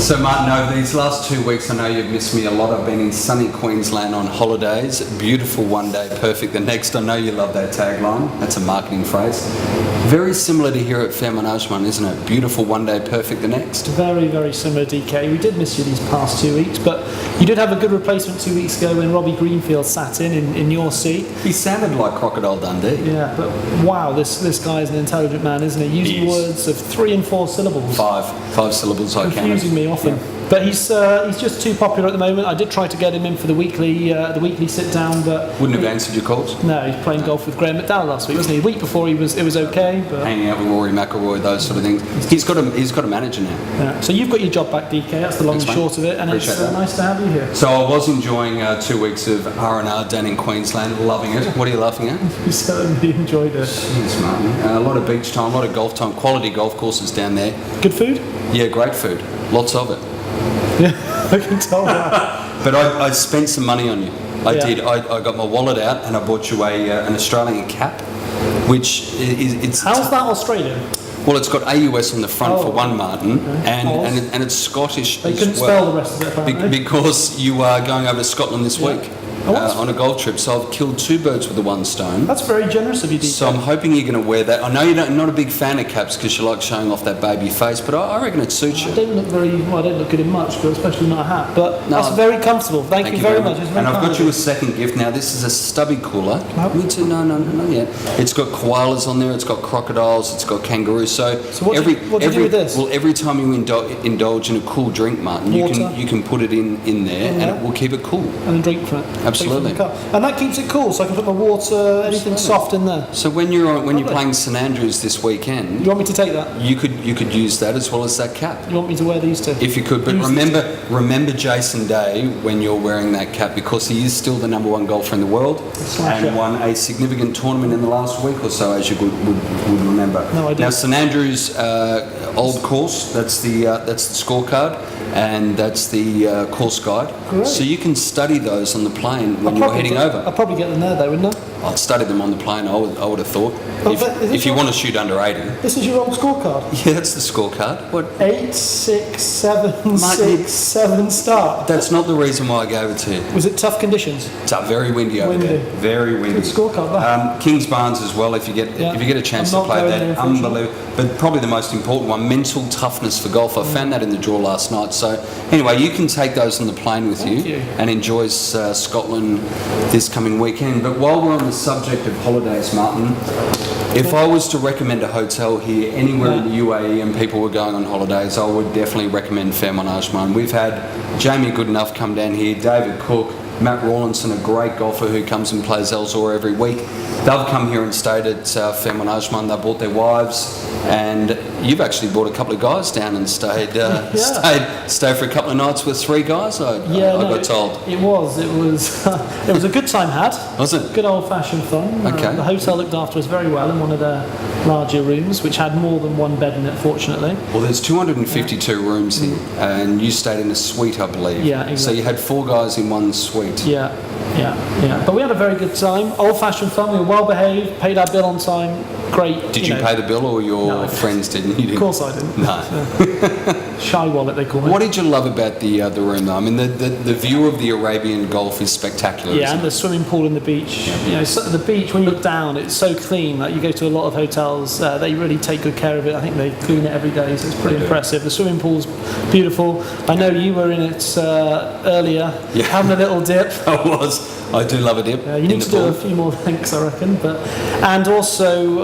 So Martin, over these last 2 weeks, I know you've missed me a lot. I've been in sunny Queensland on holidays. Beautiful one day, perfect the next. I know you love that tagline. That's a marketing phrase. Very similar to here at Fairmont Ajman, isn't it? Beautiful one day, perfect the next. Very, very similar, DK. We did miss you these past 2 weeks, but you did have a good replacement 2 weeks ago when Robbie Greenfield sat in your seat. He sounded like Crocodile Dundee. Yeah, but wow, this guy is an intelligent man, isn't he? Using words of 3 and 4 syllables. Five syllables, I counted. Confusing me often. Yeah. But he's just too popular at the moment. I did try to get him in for the weekly sit down, but wouldn't have answered your calls. No, he's playing golf with Graham McDowell last week, wasn't he? The week before it was okay, but hanging out with Rory McIlroy, those sort of things. He's got a manager now. Yeah. So you've got your job back, DK. That's the long and short of it, and Appreciate it's nice to have you here. So I was enjoying 2 weeks of R&R down in Queensland, loving it. What are you laughing at? You certainly enjoyed it. Yes, Martin. A lot of beach time, a lot of golf time, quality golf courses down there. Good food? Yeah, great food. Lots of it. Yeah, I can tell that. But I spent some money on you. I did. I got my wallet out and I bought you an Australian cap, which it's... How's that Australian? Well, it's got AUS on the front for one, Martin, okay. and it's Scottish they as couldn't spell the rest of it, apparently. because you are going over to Scotland this week. On a golf trip, so I've killed 2 birds with the one stone. That's very generous of you, DJ. So I'm hoping you're going to wear that. I know you're not a big fan of caps because you like showing off that baby face, but I reckon it suits you. I don't look good in much, but especially not a hat. But that's very comfortable. Thank you very much. And I've got you a second gift now. This is a stubby cooler. No, not yet. It's got koalas on there. It's got crocodiles. It's got kangaroos. So what do you do with this? Well, every time you indulge in a cool drink, Martin, you can put it in there, and it will keep it cool. And then drink from it. Absolutely. And that keeps it cool, so I can put my water, anything soft in there. So when you're playing St Andrews this weekend, you want me to take that? You could use that as well as that cap. You want me to wear these too? If you could, but remember Jason Day when you're wearing that cap, because he is still the #1 golfer in the world and won a significant tournament in the last week or so, as you would remember. No, I do. Now St Andrews old course, that's the scorecard, and that's the course guide. Great. So you can study those on the plane when you're heading over. I'll probably get them there though, wouldn't I? I'd study them on the plane, I would have thought. If you want to shoot under 80. This is your old scorecard? Yeah, that's the scorecard. What? 8, 6, 7, 6, 7 start. That's not the reason why I gave it to you. Was it tough conditions? It's very windy over there. Very windy. Good scorecard. Kings Barnes as well, if you get a chance to play that. Unbelievable. But probably the most important one, mental toughness for golf. I found that in the draw last night. So anyway, you can take those on the plane with you and enjoy Scotland this coming weekend. But while we're on the subject of holidays, Martin, if I was to recommend a hotel here anywhere in the UAE and people were going on holidays, I would definitely recommend Fairmont Ajman. We've had Jamie Goodenough come down here, David Cook, Matt Rawlinson, a great golfer who comes and plays Elzor every week. They've come here and stayed at Fairmont Ajman. They brought their wives, and you've actually brought a couple of guys down and stayed for a couple of nights with 3 guys. I got told it was a good time had. Was it? Good old-fashioned fun. Okay. The hotel looked after us very well in one of their larger rooms, which had more than one bed in it, fortunately. Well, there's 252 rooms here, and you stayed in a suite, I believe. Yeah, exactly. So you had 4 guys in one suite. Yeah. But we had a very good time. Old-fashioned fun. We were well behaved. Paid our bill on time. Great. Did you pay the bill, or your friends didn't? You didn't? Of course I didn't. No. Shy wallet, they call it. What did you love about the room, though? I mean, the view of the Arabian Gulf is spectacular. Yeah, and the swimming pool and the beach. The beach, when you look down, it's so clean. Like, you go to a lot of hotels, they really take good care of it. I think they clean it every day, so it's pretty impressive. The swimming pool's beautiful. I know you were in it earlier, having a little dip. I was. I do love a dip. You need to do a few more thanks, I reckon. And also,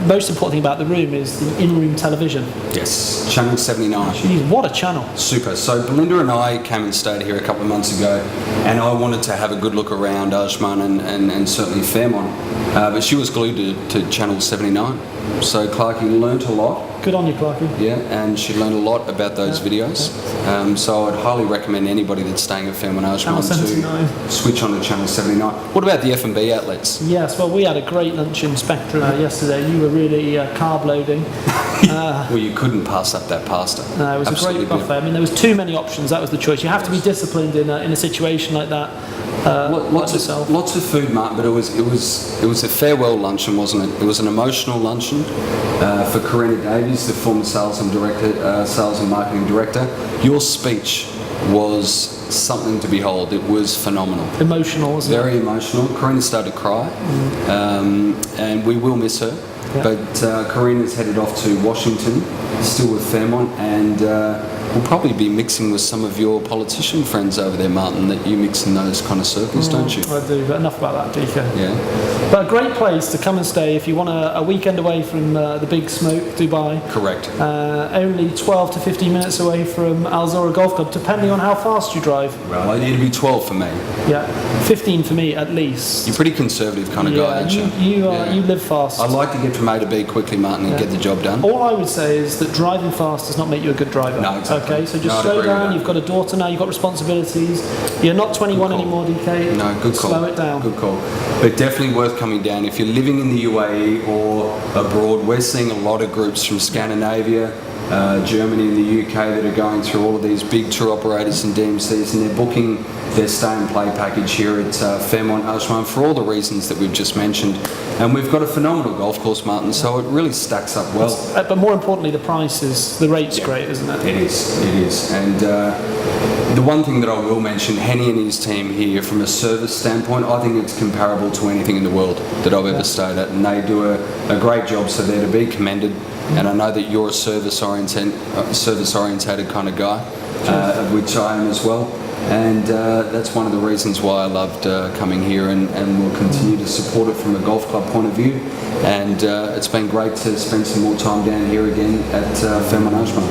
most important thing about the room is the in-room television. Yes, channel 79. Jeez, what a channel. Super. So Belinda and I came and stayed here a couple of months ago, and I wanted to have a good look around Ajman and certainly Fairmont, but she was glued to channel 79. So Clarkie learnt a lot. Good on you, Clarkie. Yeah, and she learned a lot about those videos. So I'd highly recommend anybody that's staying at Fairmont Ajman to switch on on the Channel 79. What about the F&B outlets? Yes, well, we had a great lunch in Spectrum yesterday. You were really carb loading. Well, you couldn't pass up that pasta. No, it was Absolutely a great buffet. I mean, there was too many options. That was the choice. You have to be disciplined in a situation like that. Lots of food, Mark, but it was a farewell luncheon, wasn't it? It was an emotional luncheon for Karina Davies, the former sales and marketing director. Your speech was something to behold. It was phenomenal. Emotional, wasn't it? Very emotional. Karina started to cry, and we will miss her. Yeah. But Karina's headed off to Washington, still with Fairmont, and we'll probably be mixing with some of your politician friends over there, Martin, that you mix in those kind of circles, don't you? I do, but enough about that, DK. Yeah. But a great place to come and stay if you want a weekend away from the big smoke, Dubai. Correct. Only 12 to 15 minutes away from Al Zora Golf Club, depending on how fast you drive. Well, it'd be 12 for me. Yeah, 15 for me at least. You're a pretty conservative kind of guy, aren't you? You live fast. I like to get from A to B quickly, Martin, and get the job done. All I would say is that driving fast does not make you a good driver. No, exactly. Okay, so just slow down. You've got a daughter now. You've got responsibilities. You're not 21 anymore, DK. No, good call. Slow it down. Good call. But definitely worth coming down. If you're living in the UAE or abroad, we're seeing a lot of groups from Scandinavia, Germany and the UK that are going through all of these big tour operators and DMCs, and they're booking their stay and play package here at Fairmont Ajman for all the reasons that we've just mentioned. And we've got a phenomenal golf course, Martin, so it really stacks up well. But more importantly, the the rate's great, isn't it? It is. And the one thing that I will mention, Henny and his team here, from a service standpoint, I think it's comparable to anything in the world that I've ever stayed at, and they do a great job, so they're to be commended. And I know that you're a service-orientated kind of guy, of which I am as well. And that's one of the reasons why I loved coming here, and will continue to support it from a golf club point of view. And it's been great to spend some more time down here again at Fairmont Ajman.